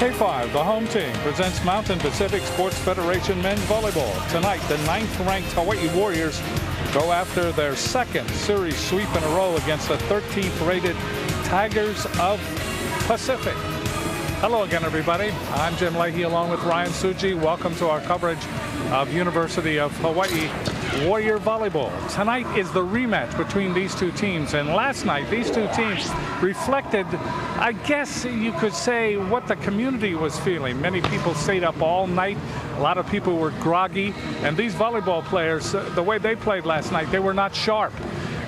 K5, the home team, presents Mountain Pacific Sports Federation Men's Volleyball. Tonight, the 9th-ranked Hawaii Warriors go after their second series sweep in a row against the 13th-rated Tigers of Pacific. Hello again, everybody. I'm Jim Leahy along with Ryan Suji. Welcome to our coverage of University of Hawai'i Warrior Volleyball. Tonight is the rematch between these two teams, and last night these two teams reflected, I guess you could say, what the community was feeling. Many people stayed up all night. A lot of people were groggy, and these volleyball players, the way they played last night, they were not sharp.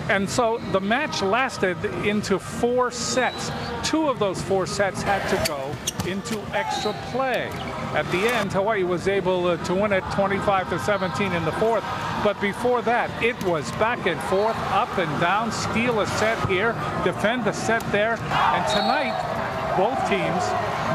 And so the match lasted into 4 sets. 2 of those 4 sets had to go into extra play. At the end, Hawaii was able to win it 25-17 in the 4th. But before that, it was back and forth, up and down, steal a set here, defend a set there. And tonight, both teams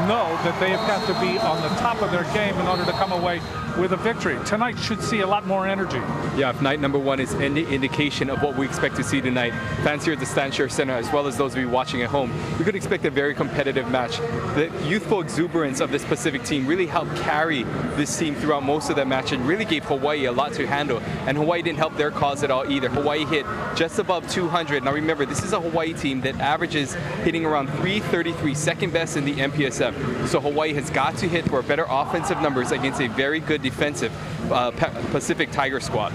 know that they have got to be on the top of their game in order to come away with a victory. Tonight should see a lot more energy. Yeah, if night number 1 is any indication of what we expect to see tonight, fans here at the Stanshare Center, as well as those of you watching at home, we could expect a very competitive match. The youthful exuberance of this Pacific team really helped carry this team throughout most of that match and really gave Hawaii a lot to handle. And Hawaii didn't help their cause at all either. Hawaii hit just above 200. Now remember, this is a Hawaii team that averages hitting around 333, second best in the MPSF. So Hawaii has got to hit for better offensive numbers against a very good defensive Pacific Tiger squad.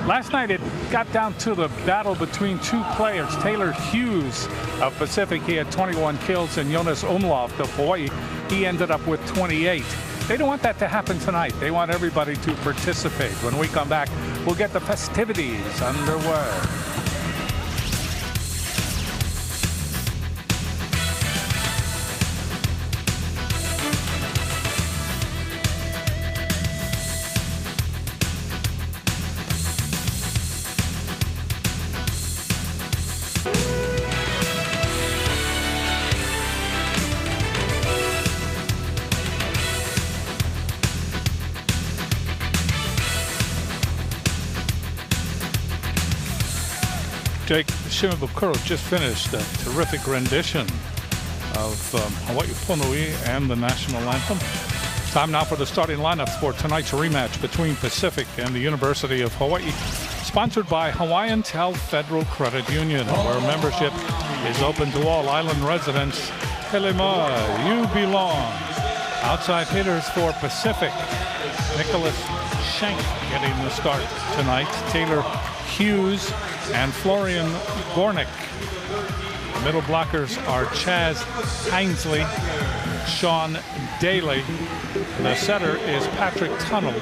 Last night it got down to the battle between 2 players. Taylor Hughes of Pacific, he had 21 kills, and Jonas Umlauf of Hawaii, he ended up with 28. They don't want that to happen tonight. They want everybody to participate. When we come back, we'll get the festivities underway. Jake Shimabukuro just finished a terrific rendition of Hawaii Punui and the national anthem. Time now for the starting lineups for tonight's rematch between Pacific and the University of Hawaii. Sponsored by Hawaiian Tel Federal Credit Union, where membership is open to all island residents. Helema, you belong. Outside hitters for Pacific. Nicholas Schenk getting the start tonight. Taylor Hughes and Florian Gornick. The middle blockers are Chaz Hinesley, Sean Daly. The setter is Patrick Tunnell,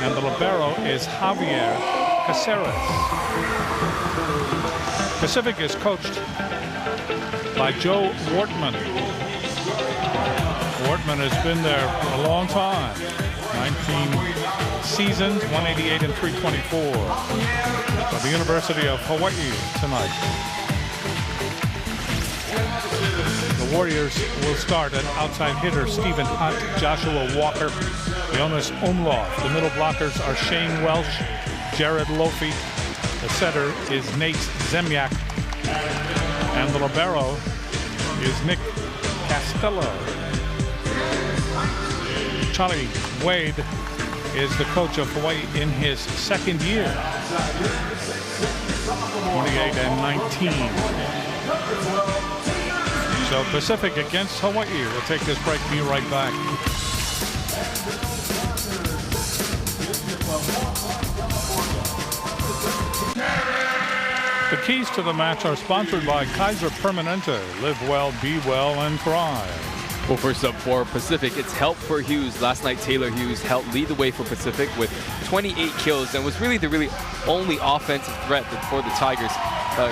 and the libero is Javier Caceres. Pacific is coached by Joe Wortman. Wortman has been there a long time. 19 seasons, 188 and 324 for the University of Hawaii tonight. The Warriors will start at outside hitter Stephen Hunt, Joshua Walker, Jonas Umlauf. The middle blockers are Shane Welsh, Jared Lofi. The setter is Nate Zemyak, and the libero is Nick Castello. Charlie Wade is the coach of Hawaii in his 2nd year. 28 and 19. So Pacific against Hawaii. We'll take this break, be right back. The keys to the match are sponsored by Kaiser Permanente. Live well, be well, and thrive. Well, first up for Pacific, it's help for Hughes. Last night, Taylor Hughes helped lead the way for Pacific with 28 kills and was really the only offensive threat for the Tigers.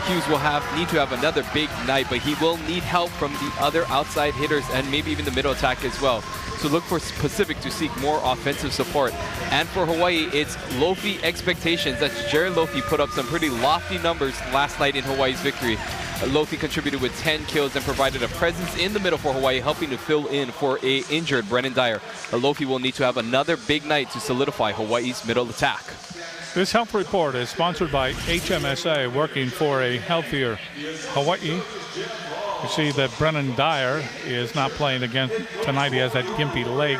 Hughes will need to have another big night, but he will need help from the other outside hitters and maybe even the middle attack as well. So look for Pacific to seek more offensive support. And for Hawaii, it's Lofi expectations. That's Jared Lofi put up some pretty lofty numbers last night in Hawaii's victory. Lofi contributed with 10 kills and provided a presence in the middle for Hawaii, helping to fill in for an injured Brennan Dyer. Lofi will need to have another big night to solidify Hawaii's middle attack. This health report is sponsored by HMSA, working for a healthier Hawaii. You see that Brennan Dyer is not playing again tonight. He has that gimpy leg.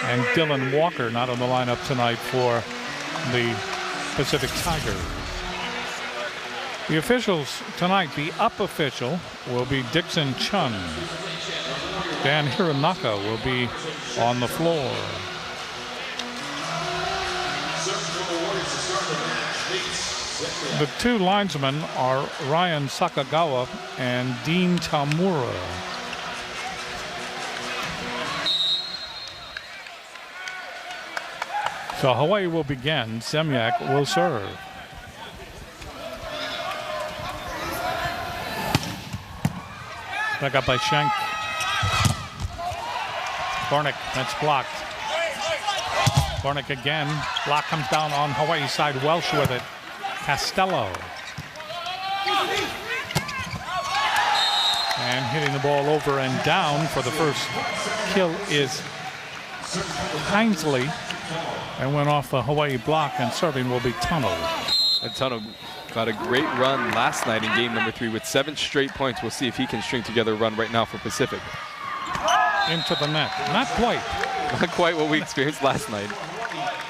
And Dylan Walker not on the lineup tonight for the Pacific Tigers. The officials tonight, the up official will be Dixon Chun. Dan Hironaka will be on the floor. The two linesmen are Ryan Sakagawa and Dean Tamura. So Hawaii will begin. Zemyak will serve. Back up by Schenk. Gornick, that's blocked. Gornick again. Block comes down on Hawaii side. Welsh with it. Costello. And hitting the ball over and down for the first kill is Hinesley. And went off the Hawaii block, and serving will be Tunnel. And Tunnel got a great run last night in game number 3 with 7 straight points. We'll see if he can string together a run right now for Pacific. Into the net. Not quite. Not quite what we experienced last night.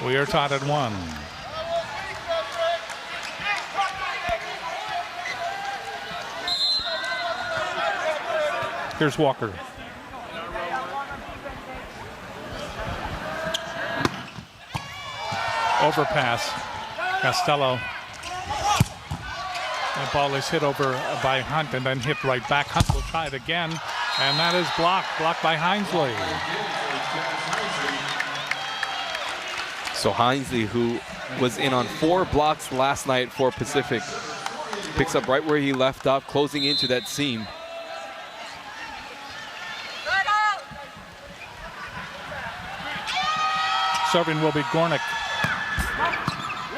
We are tied at 1. Here's Walker. Overpass. Costello. The ball is hit over by Hunt and then hit right back. Hunt will try it again, and that is blocked. Blocked by Hinesley. So Hinesley, who was in on 4 blocks last night for Pacific, picks up right where he left off, closing into that seam. Serving will be Gornick.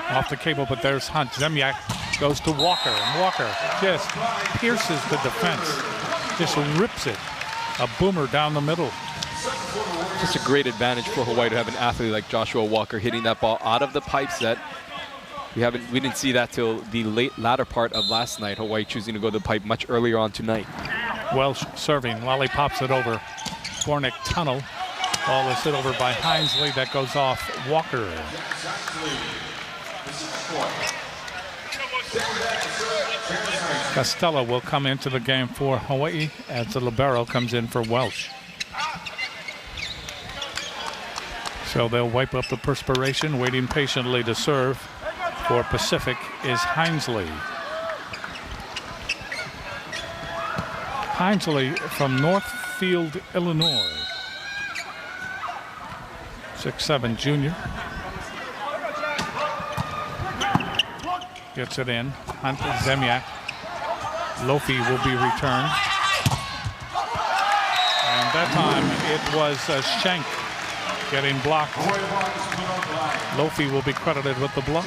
Off the cable, but there's Hunt. Zemyak goes to Walker, and Walker just pierces the defense. Just rips it. A boomer down the middle. Just a great advantage for Hawaii to have an athlete like Joshua Walker hitting that ball out of the pipe set. We didn't see that till the latter part of last night. Hawaii choosing to go to the pipe much earlier on tonight. Welsh serving. Lally pops it over. Gornick Tunnel. Ball is hit over by Hinesley. That goes off Walker. Costello will come into the game for Hawaii as the libero comes in for Welsh. So they'll wipe up the perspiration. Waiting patiently to serve for Pacific is Hinesley. Hinesley from Northfield, Illinois. 6'7" junior. Gets it in. Hunt, Zemyak. Lofi will be returned. And that time it was Schenk getting blocked. Lofi will be credited with the block.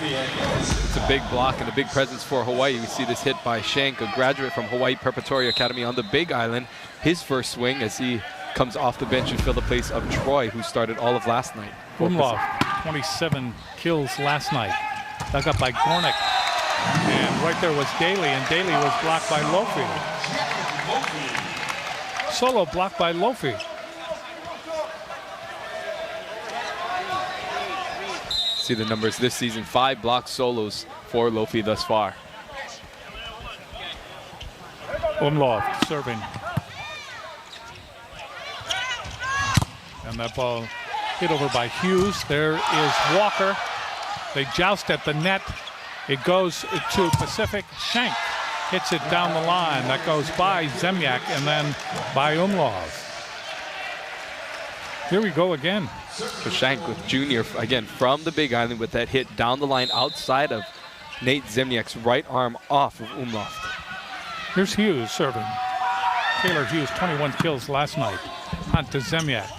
It's a big block and a big presence for Hawaii. We see this hit by Schenk, a graduate from Hawaii Preparatory Academy on the Big Island. His first swing as he comes off the bench and fill the place of Troy, who started all of last night. Umlauf, 27 kills last night. Dug up by Gornick. And right there was Daly, and Daly was blocked by Lofi. Solo blocked by Lofi. See the numbers this season, 5 block solos for Lofi thus far. Umlauf serving. And that ball hit over by Hughes. There is Walker. They joust at the net. It goes to Pacific. Schenk hits it down the line. That goes by Zemyak and then by Umlauf. Here we go again. So Schenk with Junior, again, from the Big Island with that hit down the line outside of Nate Zemniak's right arm off of Umlauf. Here's Hughes serving. Taylor Hughes, 21 kills last night. Hunt to Zemyak.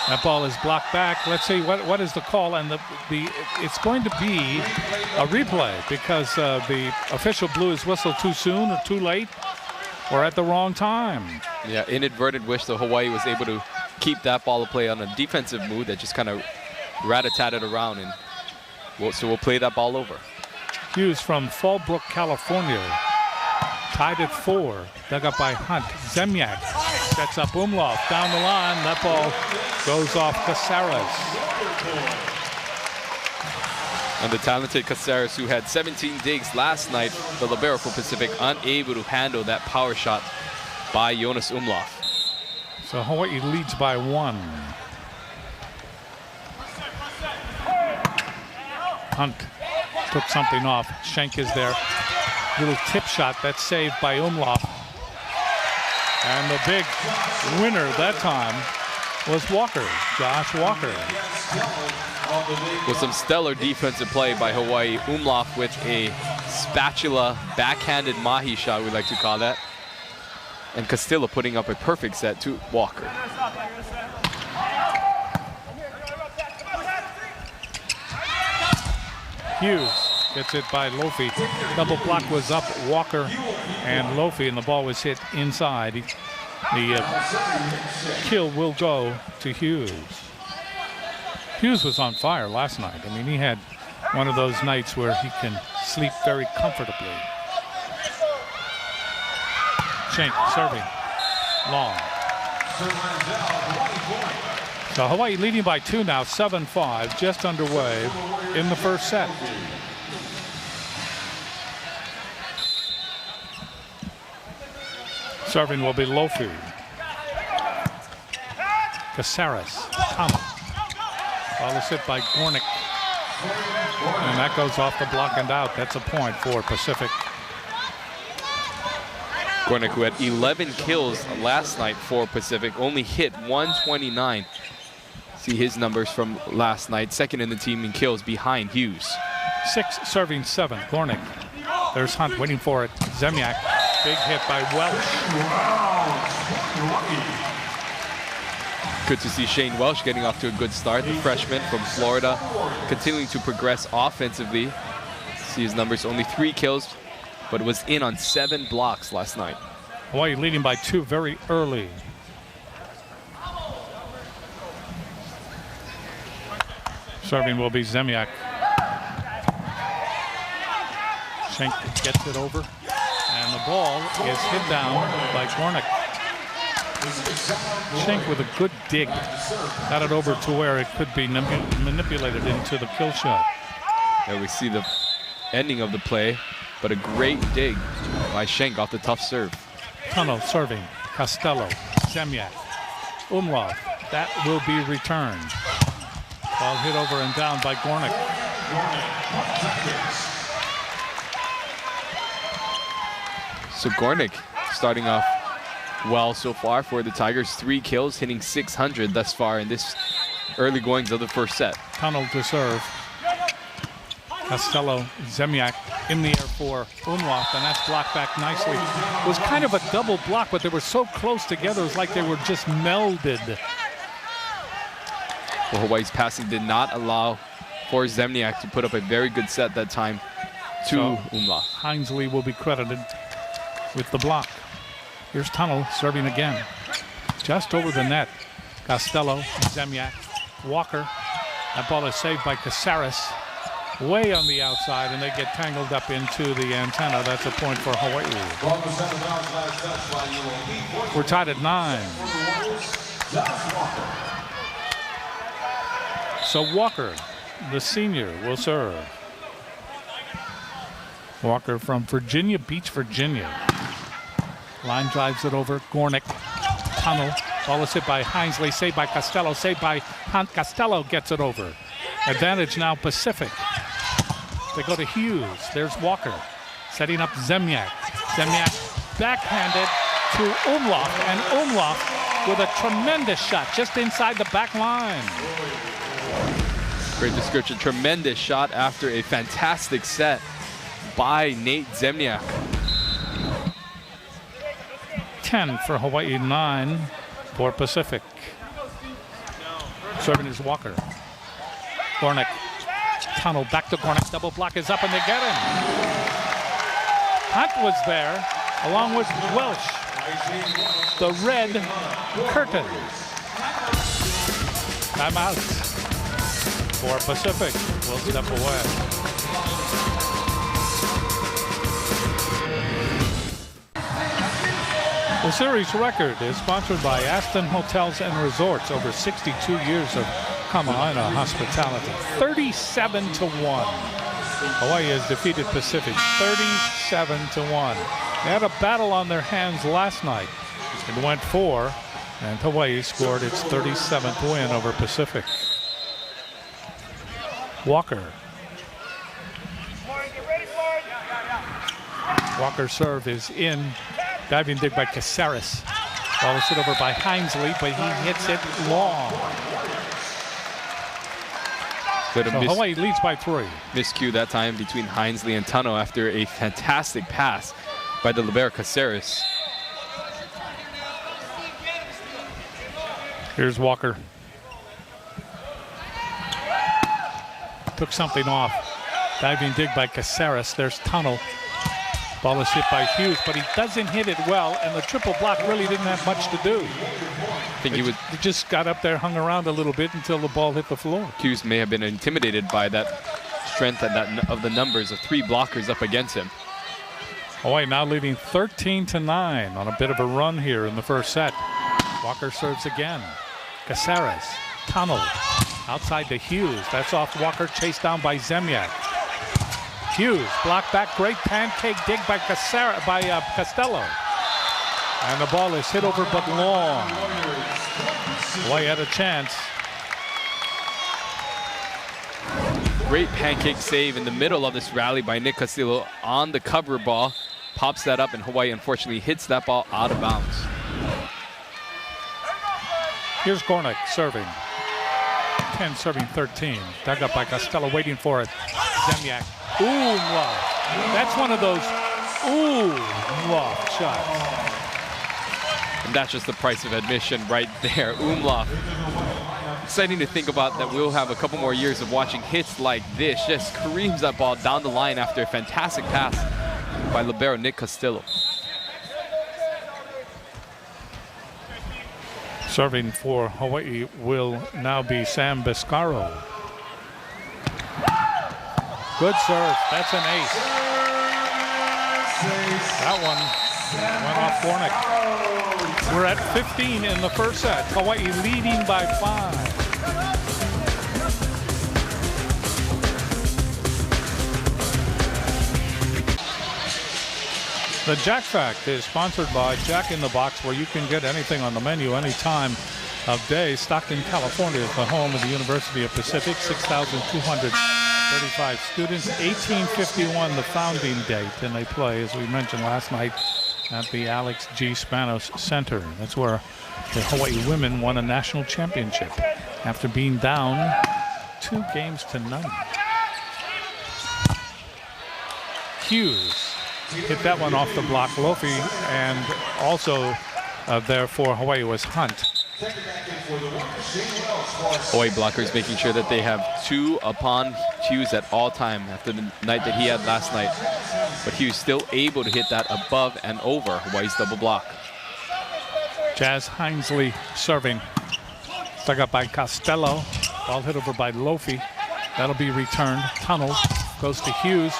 That ball is blocked back. Let's see what is the call, and it's going to be a replay because the official blew his whistle too soon or too late or at the wrong time. Yeah, inadvertent wish that Hawaii was able to keep that ball of play on a defensive move that just kind of rat-a-tatted around, and so we'll play that ball over. Hughes from Fallbrook, California. Tied at 4. Dug up by Hunt. Zemyak sets up Umlauf down the line. That ball goes off Caceres. And the talented Caceres, who had 17 digs last night, the libero for Pacific, unable to handle that power shot by Jonas Umlauf. So Hawaii leads by 1. Hunt took something off. Schenk is there. Little tip shot that's saved by Umlauf. And the big winner that time was Walker, Josh Walker. With some stellar defensive play by Hawaii, Umlauf with a spatula backhanded mahi shot, we like to call that. And Castillo putting up a perfect set to Walker. Hughes gets it by Lofi. Double block was up Walker and Lofi, and the ball was hit inside. The kill will go to Hughes. Hughes was on fire last night. I mean, he had one of those nights where he can sleep very comfortably. Schenk serving. Long. So Hawaii leading by 2 now, 7-5, just underway in the first set. Serving will be Lofi. Caceres. Thomas. Ball is hit by Gornick. And that goes off the block and out. That's a point for Pacific. Gornick, who had 11 kills last night for Pacific, only hit 129. See his numbers from last night. Second in the team in kills behind Hughes. 6 serving 7. Gornick. There's Hunt waiting for it. Zemyak. Big hit by Welch. Good to see Shane Welsh getting off to a good start. The freshman from Florida continuing to progress offensively. See his numbers, only 3 kills, but was in on 7 blocks last night. Hawaii leading by 2 very early. Serving will be Zemyak. Schenk gets it over, and the ball is hit down by Gornick. Schenk with a good dig. Got it over to where it could be manipulated into the kill shot. There we see the ending of the play, but a great dig by Schenk off the tough serve. Tunnel serving. Costello. Zemyak. Umlauf. That will be returned. Ball hit over and down by Gornick. So Gornick starting off well so far for the Tigers. 3 kills, hitting 600 thus far in this early goings of the first set. Tunnel to serve. Costello, Zemyak in the air for Umlauf, and that's blocked back nicely. It was kind of a double block, but they were so close together, it was like they were just melded. Well, Hawaii's passing did not allow for Zemniak to put up a very good set that time to Umlauf. Hinesley will be credited with the block. Here's Tunnel serving again. Just over the net. Costello, Zemyak, Walker. That ball is saved by Caceres. Way on the outside, and they get tangled up into the antenna. That's a point for Hawaii. We're tied at 9. So Walker, the senior, will serve. Walker from Virginia Beach, Virginia. Line drives it over. Gornick. Tunnel. Ball is hit by Hinesley. Saved by Costello. Saved by Hunt. Costello gets it over. Advantage now Pacific. They go to Hughes. There's Walker. Setting up Zemyak. Zemyak backhanded to Umlauf. And Umlauf with a tremendous shot just inside the back line. Great description. Tremendous shot after a fantastic set by Nate Zemniak. 10 for Hawaii, 9 for Pacific. Serving is Walker. Gornick. Tunnel back to Gornick. Double block is up and they get him. Hunt was there along with Welsh. The red curtain. Timeout for Pacific. We'll step away. The series record is sponsored by Aston Hotels and Resorts. Over 62 years of Kama'aina hospitality. 37-1. Hawaii has defeated Pacific 37-1. They had a battle on their hands last night. It went 4, and Hawaii scored its 37th win over Pacific. Walker. Walker's serve is in. Diving dig by Caceres. Ball is hit over by Hinesley, but he hits it long. So Hawaii leads by 3. Miscue that time between Hinesley and Tano after a fantastic pass by the libero Caceres. Here's Walker. Took something off. Diving dig by Caceres. There's Tunnel. Ball is hit by Hughes, but he doesn't hit it well, and the triple block really didn't have much to do. I think he just got up there, hung around a little bit until the ball hit the floor. Hughes may have been intimidated by that strength and that of the numbers of 3 blockers up against him. Hawaii now leading 13-9 on a bit of a run here in the first set. Walker serves again. Caceres, Tunnel, outside to Hughes. That's off Walker, chased down by Zemyak. Hughes, block back, great pancake dig by Costello. And the ball is hit over but long. Hawaii had a chance. Great pancake save in the middle of this rally by Nick Castillo on the cover ball. Pops that up, and Hawaii unfortunately hits that ball out of bounds. Here's Gornick serving. 10 serving 13. Dug up by Costello, waiting for it. Zemyak. Ooh, love. That's one of those love shots. And that's just the price of admission right there. Umlauf. Exciting to think about that we'll have a couple more years of watching hits like this. Just careens that ball down the line after a fantastic pass by libero Nick Castillo. Serving for Hawaii will now be Sam Biscaro. Good serve. That's an ace. That one went off Gornick. We're at 15 in the first set. Hawaii leading by 5. The Jack Fact is sponsored by Jack in the Box, where you can get anything on the menu any time of day. Stockton, California is the home of the University of Pacific. 6,235 students. 1851 the founding date, and they play, as we mentioned last night, at the Alex G. Spanos Center. That's where the Hawaii women won a national championship after being down 2-0. Hughes hit that one off the block. Lofi, and also there for Hawaii was Hunt. Hawaii blockers making sure that they have 2 upon Hughes at all time after the night that he had last night. But Hughes still able to hit that above and over Hawaii's double block. Jazz Hinesley serving. Stuck up by Costello. Ball hit over by Lofi. That'll be returned. Tunnel goes to Hughes.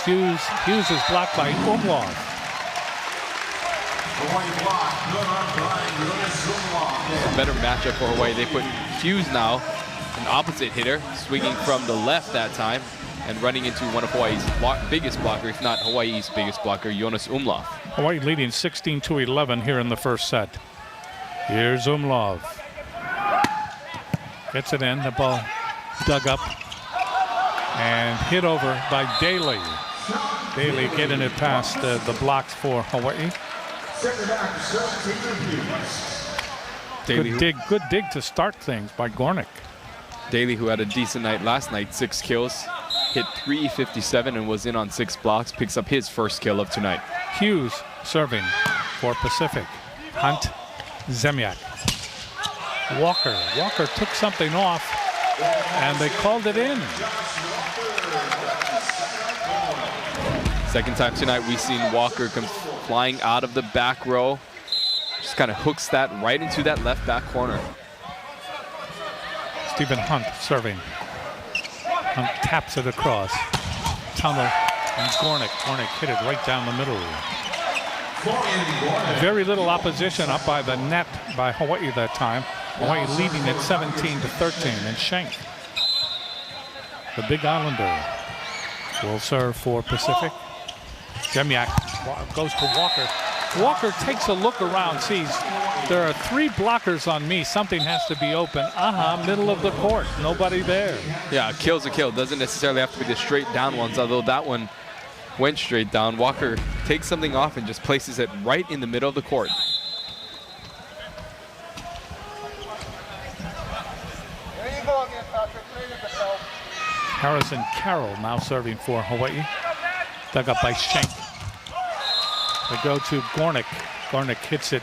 Hughes is blocked by Umlauf. A better matchup for Hawaii. They put Hughes now, an opposite hitter, swinging from the left that time and running into one of Hawaii's biggest blocker, if not Hawaii's biggest blocker, Jonas Umlauf. Hawaii leading 16-11 here in the first set. Here's Umlauf. Gets it in. The ball dug up and hit over by Daly. Daly getting it past the blocks for Hawaii. Good dig to start things by Gornick. Daly, who had a decent night last night, 6 kills, hit .357 and was in on 6 blocks, picks up his first kill of tonight. Hughes serving for Pacific. Hunt, Zemyak. Walker took something off, and they called it in. Second time tonight we've seen Walker come flying out of the back row. Just kind of hooks that right into that left back corner. Stephen Hunt serving. Hunt taps it across. Tunnel and Gornick. Gornick hit it right down the middle. Very little opposition up by the net by Hawaii that time. Hawaii leading at 17-13. And Schenk, the big islander, will serve for Pacific. Zemyak goes to Walker. Walker takes a look around, sees there are 3 blockers on me. Something has to be open. Middle of the court. Nobody there. Yeah, a kill's a kill. Doesn't necessarily have to be the straight down ones, although that one went straight down. Walker takes something off and just places it right in the middle of the court. Harrison Carroll now serving for Hawaii. Dug up by Schenk. They go to Gornick. Gornick hits it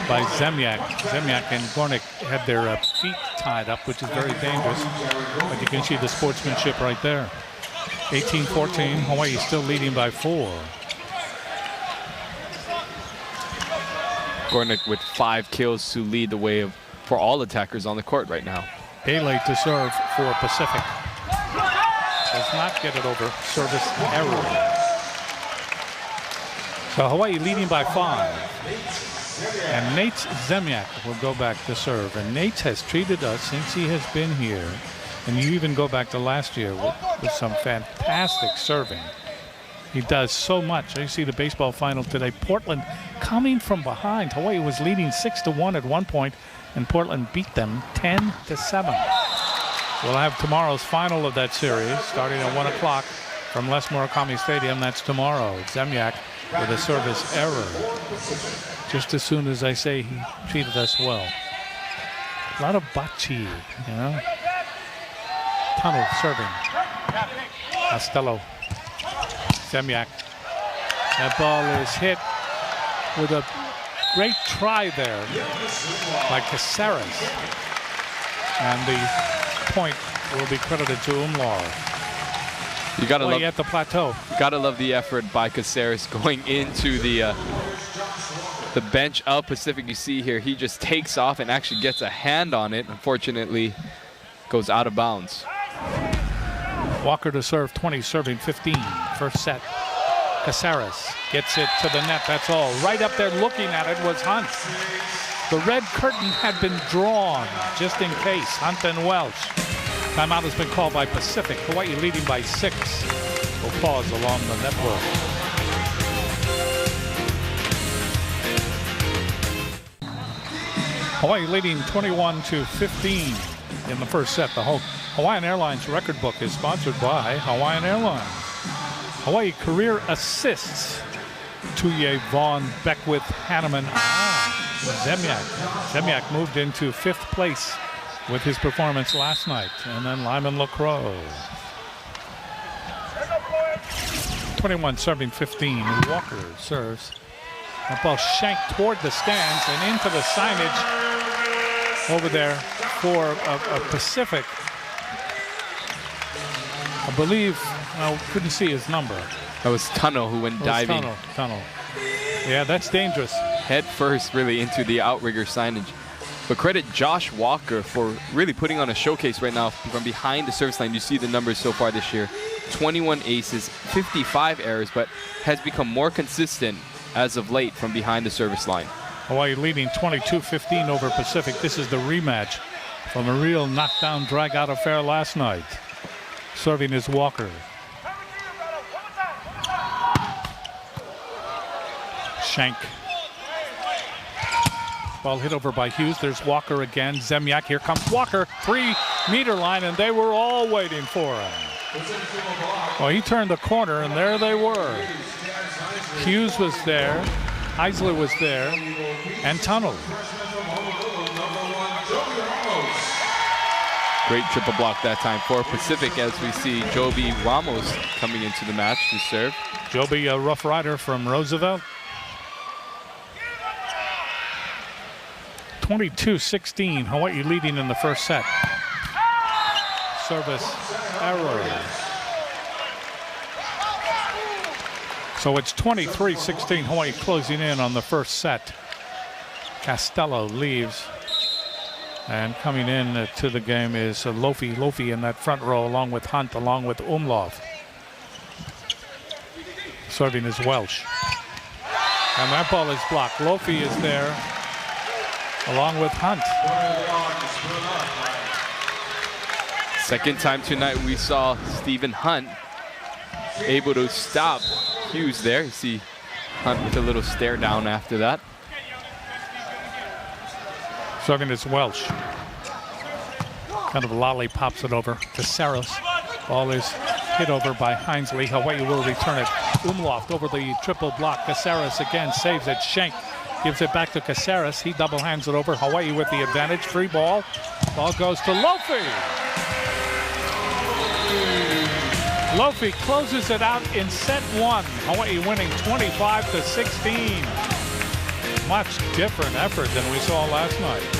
by Zemyak. Zemyak and Gornick had their feet tied up, which is very dangerous. But you can see the sportsmanship right there. 18-14, Hawaii still leading by 4. Gornick with 5 kills to lead the way for all attackers on the court right now. Bailey to serve for Pacific. Does not get it over. Service error. So Hawaii leading by 5. And Nate Zemyak will go back to serve. And Nate has treated us since he has been here. And you even go back to last year with some fantastic serving. He does so much. You see the baseball final today. Portland coming from behind. Hawaii was leading 6-1 at one point, and Portland beat them 10-7. We'll have tomorrow's final of that series starting at 1 o'clock from Les Murakami Stadium. That's tomorrow. Zemyak with a service error. Just as soon as I say he treated us well. A lot of bachi, you know. Tunnel serving. Costello. Zemyak. That ball is hit with a great try there by Caceres. And the point will be credited to Umlauf. You gotta love at the plateau. Gotta love the effort by Caceres going into the bench of Pacific. You see here, he just takes off and actually gets a hand on it. Unfortunately, goes out of bounds. Walker to serve, 20, serving 15. First set. Caceres gets it to the net. That's all. Right up there looking at it was Hunt. The red curtain had been drawn just in case. Hunt and Welch. Timeout has been called by Pacific. Hawaii leading by 6. We'll pause along the network. Hawaii leading 21-15 in the first set. The whole Hawaiian Airlines record book is sponsored by Hawaiian Airlines. Hawaii career assists. Tuye, Vaughn, Beckwith, Hanneman. Zemyak. Zemyak moved into 5th place with his performance last night. And then Lyman LaCroix. 21 serving 15. Walker serves. That ball shanked toward the stands and into the signage over there for a Pacific. I believe, I couldn't see his number. That was Tunnel who went diving. Tunnel. Yeah, that's dangerous. Head first really into the outrigger signage. But credit Josh Walker for really putting on a showcase right now from behind the service line. You see the numbers so far this year. 21 aces, 55 errors, but has become more consistent as of late from behind the service line. Hawaii leading 22-15 over Pacific. This is the rematch from a real knockdown, drag-out affair last night. Serving is Walker. Schenk. Ball hit over by Hughes. There's Walker again. Zemyak. Here comes Walker. 3-meter line, and they were all waiting for him. Well, he turned the corner, and there they were. Hughes was there. Heisler was there. And Tunnel. Great triple block that time for Pacific as we see Joby Ramos coming into the match to serve. Joby, a Rough Rider from Roosevelt. 22-16, Hawaii leading in the first set. Service error. So it's 23-16, Hawaii closing in on the first set. Costello leaves. And coming in to the game is Lofi. Lofi in that front row along with Hunt, along with Umlauf. Serving is Welch. And that ball is blocked. Lofi is there along with Hunt. Second time tonight we saw Stephen Hunt able to stop Hughes there. You see Hunt with a little stare down after that. Second is Welsh. Kind of lollipops it over to Saros. Ball is hit over by Hinesley. Hawaii will return it. Umloft over the triple block. Caceres again saves it. Schenk gives it back to Caceres. He double hands it over. Hawaii with the advantage. Free ball. Ball goes to Lofi. Lofi closes it out in set one. Hawaii winning 25-16. Much different effort than we saw last night.